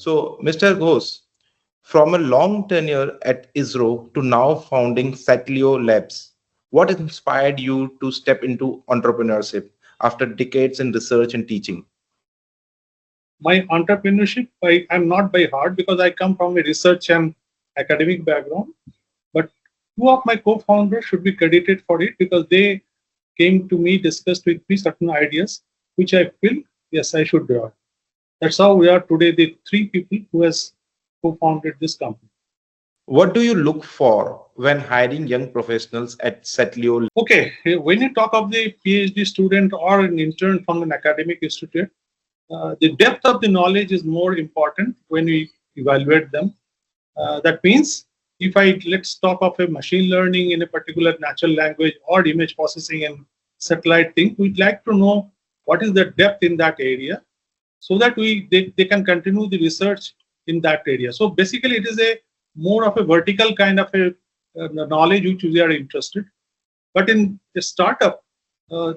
So, Mr. Ghosh, from a long tenure at ISRO to now founding SatLeo Labs, what inspired you to step into entrepreneurship after decades in research and teaching? My entrepreneurship, I'm not by heart because I come from a research and academic background. But two of my co-founders should be credited for it because they came to me, discussed with me certain ideas, which I feel, yes, I should do. That's how we are today, the three people who has co-founded this company. What do you look for when hiring young professionals at SatLeo? Okay, when you talk of the PhD student or an intern from an academic institute, the depth of the knowledge is more important when we evaluate them. That means if let's talk of a machine learning in a particular natural language or image processing and satellite thing, we'd like to know what is the depth in that area so that they can continue the research in that area. So basically it is a more of a vertical kind of a knowledge which we are interested. But in a startup, of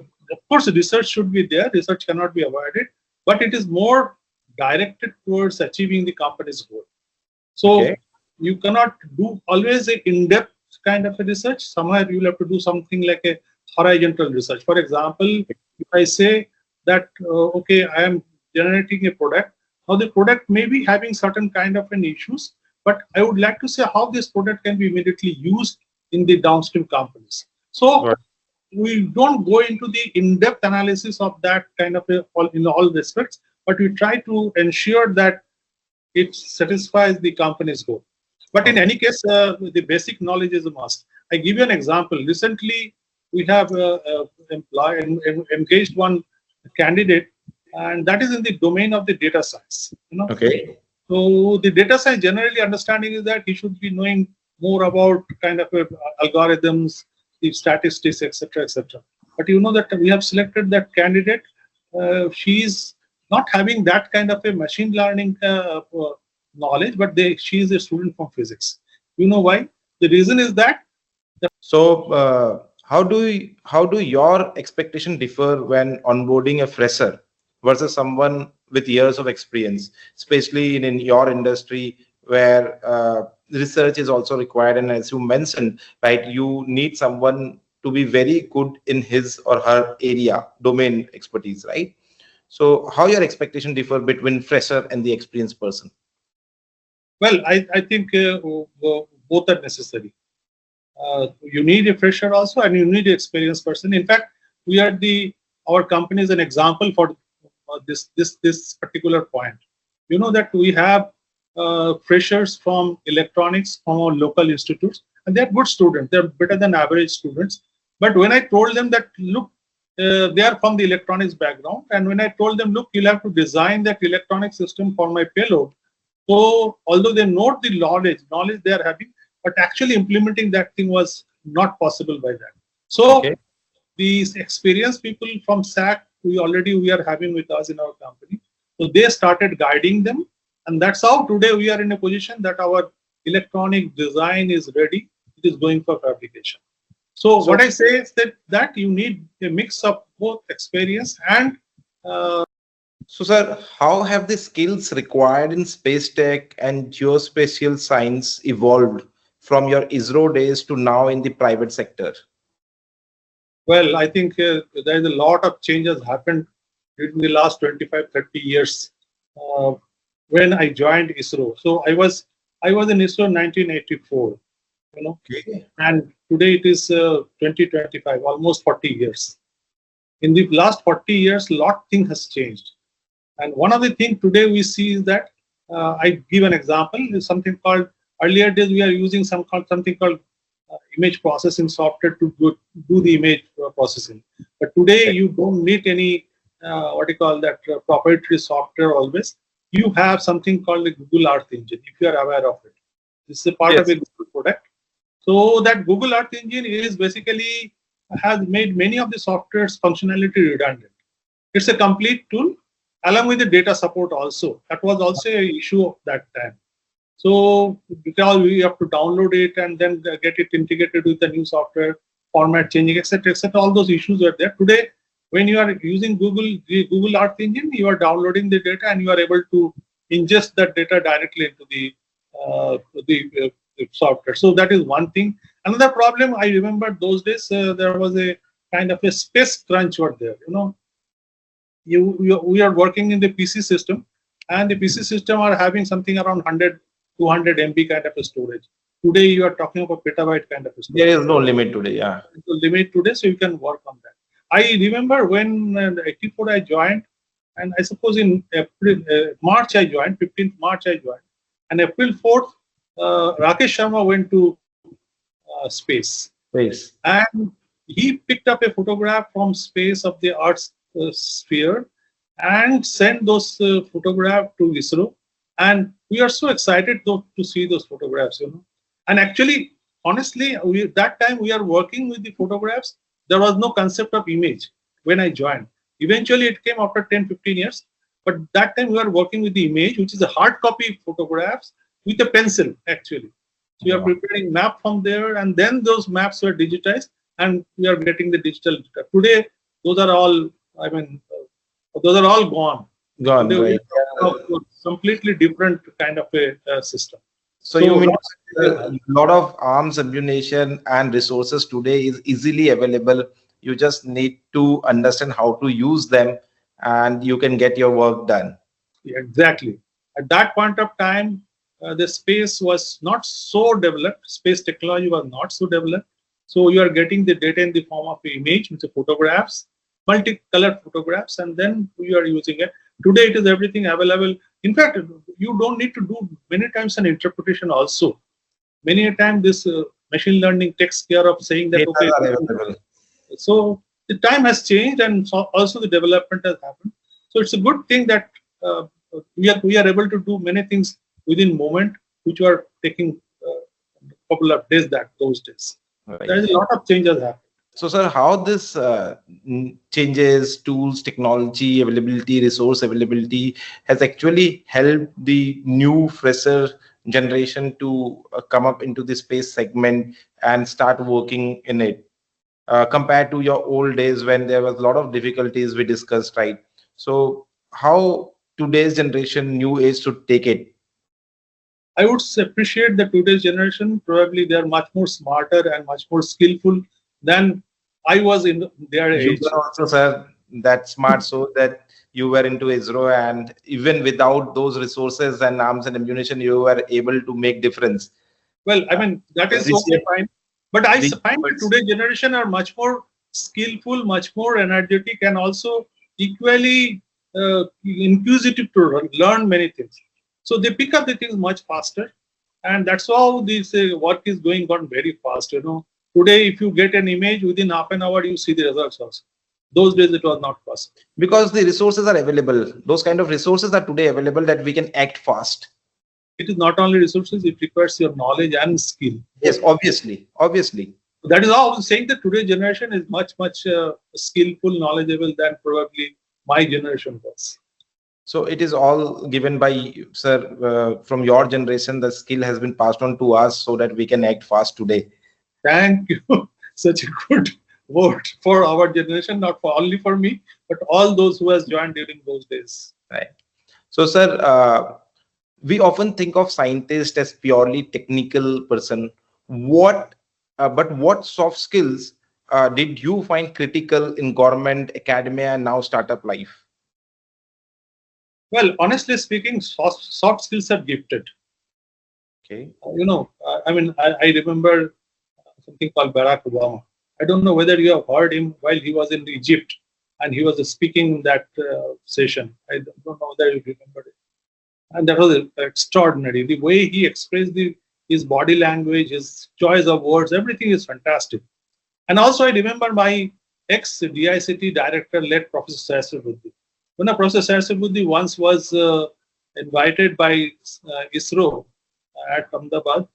course, research should be there. Research cannot be avoided, but it is more directed towards achieving the company's goal. So Okay. you cannot do always a in-depth kind of a research. Somewhere you will have to do something like a horizontal research. For example, if I say that, okay, I am generating a product. Now the product may be having certain kind of an issues, but I would like to say how this product can be immediately used in the downstream companies. So Right. we don't go into the in-depth analysis of that kind of in all respects, but we try to ensure that it satisfies the company's goal. But in Okay. any case, the basic knowledge is a must. I give you an example. Recently, we have engaged one candidate, and that is in the domain of the data science. Okay. So the data science generally understanding is that he should be knowing more about kind of algorithms, the statistics, etc., etc. But you know that we have selected that candidate. She is not having that kind of a machine learning knowledge, but she is a student from physics. You know why? The reason is that So, how do your expectation differ when onboarding a fresher versus someone with years of experience, especially in your industry where research is also required, and as you mentioned, right, you need someone to be very good in his or her area domain expertise, right? So, how your expectation differ between fresher and the experienced person? well, I think both are necessary. You need a fresher also, and you need an experienced person. In fact, we are our company is an example for this particular point. You know that we have freshers from electronics from our local institutes, and they're good students. They're better than average students. But when I told them that, look, they are from the electronics background, and when I told them, look, you'll have to design that electronic system for my payload. So although they know the knowledge they are having, but actually implementing that thing was not possible by that. So Okay. these experienced people from SAC we are having with us in our company. So they started guiding them, and that's how today we are in a position that our electronic design is ready. It is going for fabrication. So So, what I say is that you need a mix of both experience and So, sir, how have the skills required in space tech and geospatial science evolved from your ISRO days to now in the private sector? well, I think there is a lot of changes happened in the last 25, 30 years uh, when I joined ISRO. So I was in ISRO in 1984, Okay. and today it is 2025, almost 40 years. In the last 40 years, a lot thing has changed. And one of the things today we see is that I give an example. Is something called earlier days we are using something called image processing software to do the image processing. But today you don't need any what you call that proprietary software always. You have something called the Google Earth Engine, if you are aware of it. This is a part of Yes. a Google product. So that Google Earth Engine is basically has made many of the software's functionality redundant. It's a complete tool along with the data support also. That was also an issue of that time. So because we have to download it and then get it integrated with the new software, format changing, etc., etc. All those issues are there. Today, when you are using the Google Earth Engine, you are downloading the data and you are able to ingest that data directly into the software. So that is one thing. Another problem I remember those days, there was a kind of a space crunch over there. We are working in the PC system, and the PC system are having something around 100, 200 MB kind of a storage. Today you are talking about petabyte kind of a storage. There is no limit today. Yeah. The limit today, so you can work on that. I remember when 84 I joined, and I suppose in March I joined, 15th March I joined, and April 4th, Rakesh Sharma went to space. Space. And he picked up a photograph from space of the Earth's sphere and sent those photographs to ISRO. And we are so excited to see those photographs, And actually, honestly, that time we are working with the photographs. There was no concept of image when I joined. Eventually, it came after 10, 15 years. But that time we are working with the image, which is a hard copy photographs with a pencil, actually. So we are preparing map from there, and then those maps were digitized, and we are getting the digital data. Today, those are all, those are all gone. Gone, Today, right. Completely different kind of a system. So you mean a lot of arms, ammunition, and resources today is easily available. You just need to understand how to use them, and you can get your work done. Exactly. At that point of time, the space was not so developed. Space technology was not so developed. So you are getting the data in the form of an image, which is photographs, multicolored photographs, and then you are using it. Today, it is everything available. In fact, you don't need to do many times an interpretation also. Many a time, this machine learning takes care of saying that, okay, so the time has changed, and so also the development has happened. So it's a good thing that we are able to do many things within moment, which were taking a couple of days those days. Right. There is a lot of changes happening. So, sir, how this changes, tools, technology, availability, resource availability has actually helped the new fresher generation to come up into the space segment and start working in it, compared to your old days when there was a lot of difficulties we discussed, right? So, how today's generation, new age, should take it? I would appreciate that today's generation, probably they are much more smarter and much more skillful than I was in their age. You were also, sir, that smart so that you were into ISRO, and even without those resources and arms and ammunition, you were able to make difference. Well, I mean, that is okay, fine. But I find that today's generation are much more skillful, much more energetic, and also equally inquisitive to learn many things. So they pick up the things much faster, and that's how this work is going on very fast. Today, if you get an image within half an hour, you see the results also. Those days it was not possible. Because the resources are available. Those kind of resources are today available that we can act fast. It is not only resources, it requires your knowledge and skill. Yes, obviously. That is how I was saying that today's generation is much, much skillful, knowledgeable than probably my generation was. So it is all given by, sir, from your generation, the skill has been passed on to us so that we can act fast today. Thank you. Such a good word for our generation, not only for me, but all those who has joined during those days. Right. So, sir, we often think of scientists as purely technical person. But what soft skills did you find critical in government, academia, and now startup life? Well, honestly speaking, soft skills are gifted. Okay. I remember something called Barack Obama. I don't know whether you have heard him while he was in Egypt and he was speaking in that session. I don't know whether you remember it. And that was extraordinary. The way he expressed his body language, his choice of words, everything is fantastic. And also, I remember my ex-DICT director, led Professor Sahasrar Buddhi. Professor Sahasrar Buddhi once was invited by ISRO at Ahmedabad,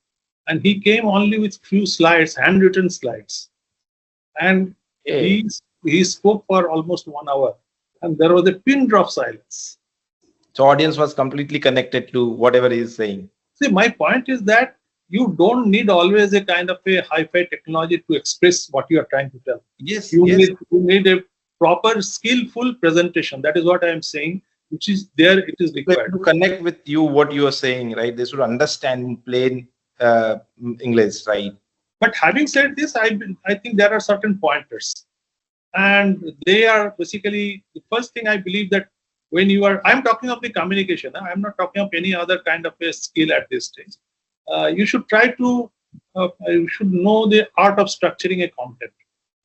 and he came only with few slides, handwritten slides. And he spoke for almost 1 hour, and there was a pin drop silence. So audience was completely connected to whatever he is saying. See, my point is that you don't need always a kind of a hi-fi technology to express what you are trying to tell. Yes, you need a proper, skillful presentation. That is what I am saying. which is there, it is Like, required. to connect with you, what you are saying, right? They should understand in plain English, right? But having said this, I think there are certain pointers, and they are basically the first thing I believe that when you are, I'm talking of the communication. I'm not talking of any other kind of a skill at this stage. You should try to, you should know the art of structuring a content.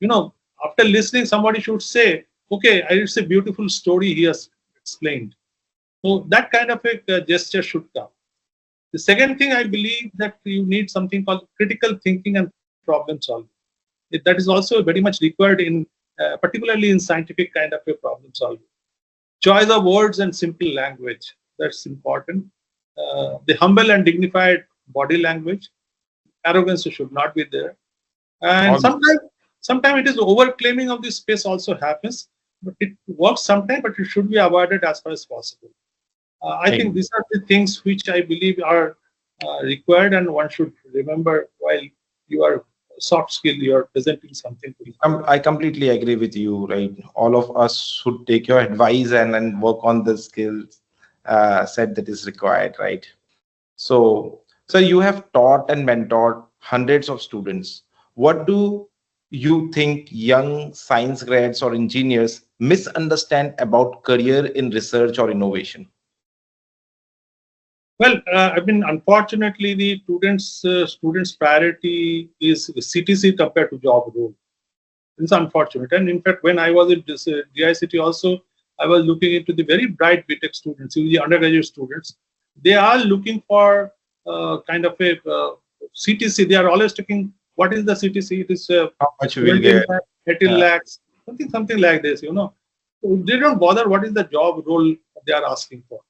You know, after listening, somebody should say, okay, it's a beautiful story he has explained. So that kind of a gesture should come. The second thing I believe that you need something called critical thinking and problem solving. That is also very much required in, particularly in scientific kind of a problem solving. Choice of words and simple language, that's important. The humble and dignified body language, arrogance should not be there. And All sometimes it is overclaiming of this space also happens, but it works sometimes, but it should be avoided as far as possible. I think these are the things which I believe are required, and one should remember while you are soft skill, you are presenting something to you. I completely agree with you, right? All of us should take your advice and work on the skills set that is required, right? So you have taught and mentored hundreds of students. What do you think young science grads or engineers misunderstand about career in research or innovation? Well, I mean, unfortunately, the students' priority is CTC compared to job role. It's unfortunate. And in fact, when I was in this, DICT also, I was looking into the very bright BTech students, the undergraduate students. They are looking for kind of a CTC. They are always taking, what is the CTC? It is How much you will 20 get? lakhs, 18 lakhs, something like this, you know. So they don't bother what is the job role they are asking for.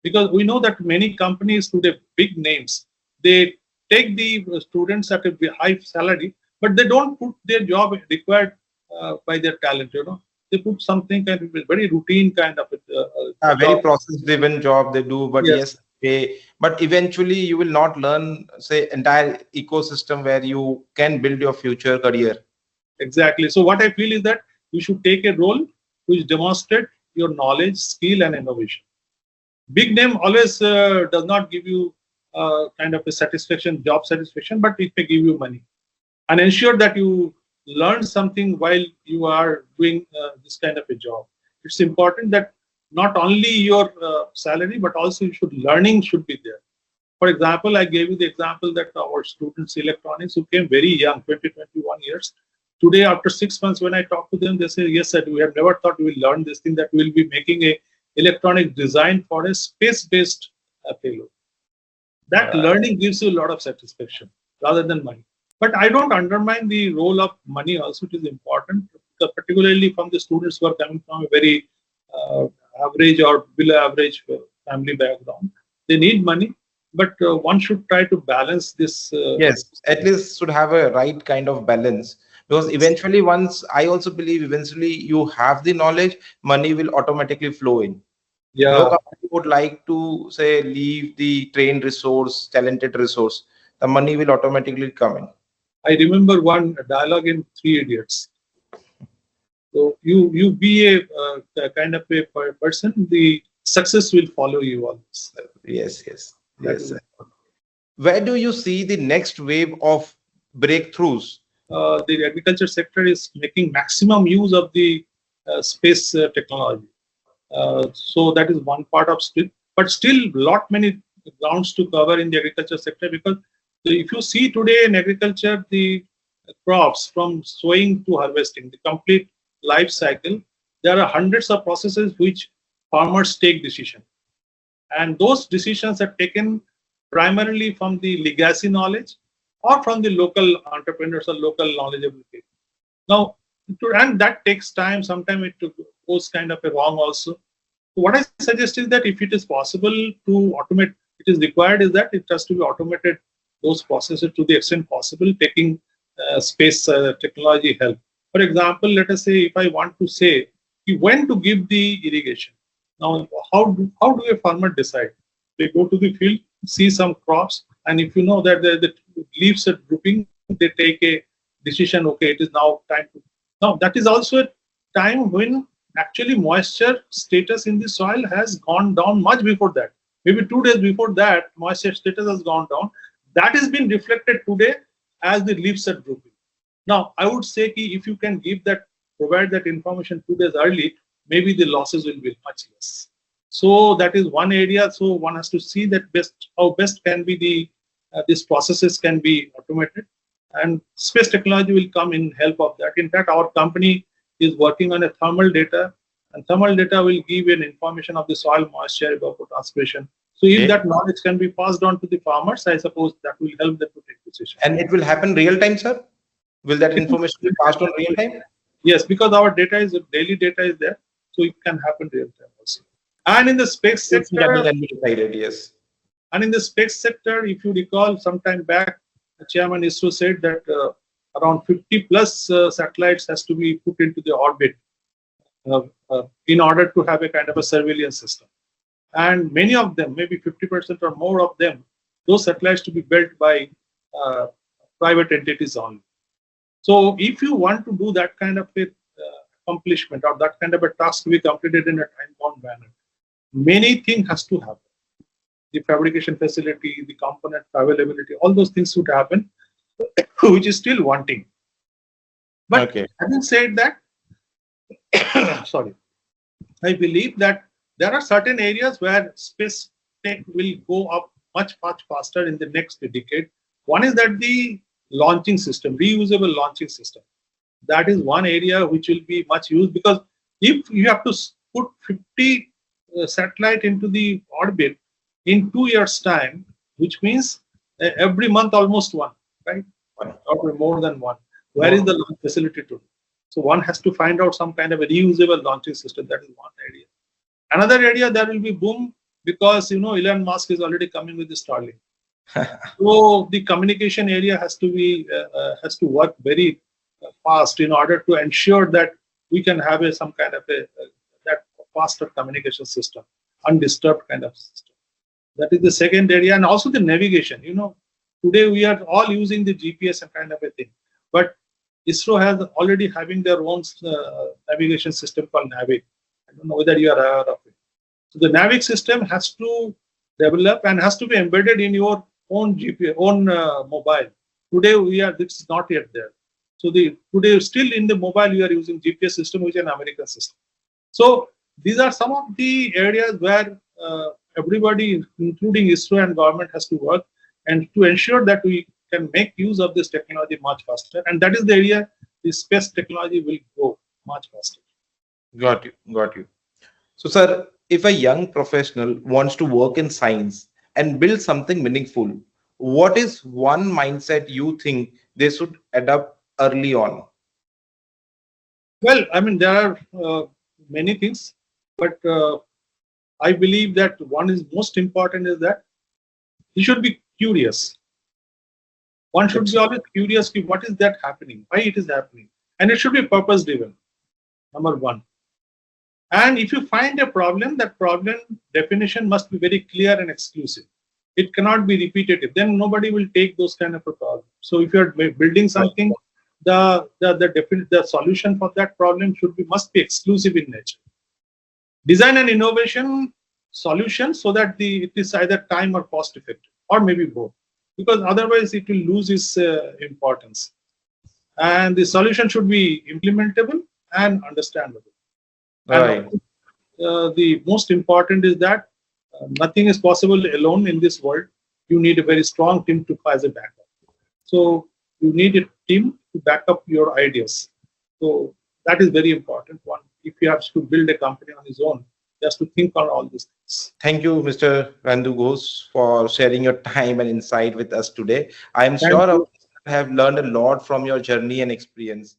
Because we know that many companies today, big names, they take the students at a high salary, but they don't put their job required by their talent. You know, they put something kind of very routine kind of A very job. process-driven job they do, but Yes, yes, but eventually you will not learn, say, entire ecosystem where you can build your future career. exactly. So what I feel is that you should take a role which demonstrate your knowledge, skill, and innovation. Big name always does not give you kind of a satisfaction, job satisfaction, but it may give you money. And ensure that you learn something while you are doing this kind of a job. It's important that not only your salary, but also learning should be there. For example, I gave you the example that our students electronics who came very young, 20, 21 years. Today, after 6 months, when I talk to them, they say, yes, sir, we have never thought we will learn this thing, that we will be making a electronic design for a space-based payload. That learning gives you a lot of satisfaction rather than money. But I don't undermine the role of money also. It is important, particularly from the students who are coming from a very average or below average family background. They need money, but one should try to balance this. Yes, at least should have a right kind of balance, because eventually, once I also believe, eventually you have the knowledge, money will automatically flow in. No Yeah, company would like to say leave the trained resource, talented resource. The money will automatically come in. I remember one dialogue in Three Idiots. So you be a kind of a person, the success will follow you always. Yes, yes, That yes, is sir. Where do you see the next wave of breakthroughs? the agriculture sector is making maximum use of the space technology. So that is one part of still, but still lot many grounds to cover in the agriculture sector, because if you see today in agriculture, the crops from sowing to harvesting, the complete life cycle, there are hundreds of processes which farmers take decision. And those decisions are taken primarily from the legacy knowledge or from the local entrepreneurs or local knowledgeable people. Now, and that takes time. Sometimes it goes kind of a wrong also. So what I suggest is that if it is possible to automate, it is required is that it has to be automated, those processes to the extent possible, taking space technology help. For example, let us say if I want to say when to give the irrigation. Now, how do a farmer decide? They go to the field, see some crops, and if you know that the leaves are drooping, they take a decision. Okay, it is now time to. Now that is also a time when actually moisture status in the soil has gone down much before that. Maybe 2 days before that, moisture status has gone down. That is being reflected today as the leaves are drooping. Now, I would say if you can provide that information 2 days early, maybe the losses will be much less. So that is one area. So one has to see that how best can be these processes can be automated, and space technology will come in help of that. In fact, our company is working on a thermal data, and thermal data will give an information of the soil moisture, evapotranspiration. So if that knowledge can be passed on to the farmers, I suppose that will help them to take decisions. And it will happen real time, sir? Will that information be passed on real time? Yes, because our daily data is there, so it can happen real time also. And in the space sector, yes. And in the space sector, if you recall, some time back, the chairman ISRO said that around 50 plus satellites has to be put into the orbit in order to have a kind of a surveillance system. And many of them, maybe 50% or more of them, those satellites to be built by private entities only. So if you want to do that kind of a accomplishment or that kind of a task to be completed in a time-bound manner, many things has to happen. The fabrication facility, the component availability, all those things should happen, which is still wanting. But having said that, sorry, I believe that there are certain areas where space tech will go up much faster in the next decade. One is that the launching system, reusable launching system. That is one area which will be much used, because if you have to put 50 satellite into the orbit in 2 years' time, which means every month almost one, right? Or more than one. Where is the launch facility today? So one has to find out some kind of a reusable launching system. That is one area. Another area there will be boom, because Elon Musk is already coming with the Starlink. So the communication area has to work very fast in order to ensure that we can have some kind of that faster communication system, undisturbed kind of system. That is the second area. And also the navigation. Today we are all using the GPS and kind of a thing, but ISRO has already having their own navigation system called NAVIC. I don't know whether you are aware of it. So the NAVIC system has to develop and has to be embedded in your own GPS, mobile. Today this is not yet there. So today still in the mobile you are using GPS system, which is an American system. So these are some of the areas where everybody, including ISRO and government, has to work and to ensure that we can make use of this technology much faster. And that is the area the space technology will go much faster. Got you. So, sir, if a young professional wants to work in science and build something meaningful, what is one mindset you think they should adopt early on? Well, I mean, there are many things, but I believe that one is most important is that he should be curious. One should be always curious, what is that happening, why it is happening, and it should be purpose driven. Number one. And if you find a problem, that problem definition must be very clear and exclusive. It cannot be repetitive. Then nobody will take those kind of a problem. So if you are building something, the solution for that problem must be exclusive in nature. Design and innovation solution so that it is either time or cost effective, or maybe both, because otherwise it will lose its importance. And the solution should be implementable and understandable. Right. And the most important is that nothing is possible alone in this world. You need a very strong team as a backup. So you need a team to back up your ideas. So that is very important one. If you have to build a company on his own, he has to think on all these things. Thank you, Mr. Ranendu Ghosh, for sharing your time and insight with us today. I am sure I have learned a lot from your journey and experience.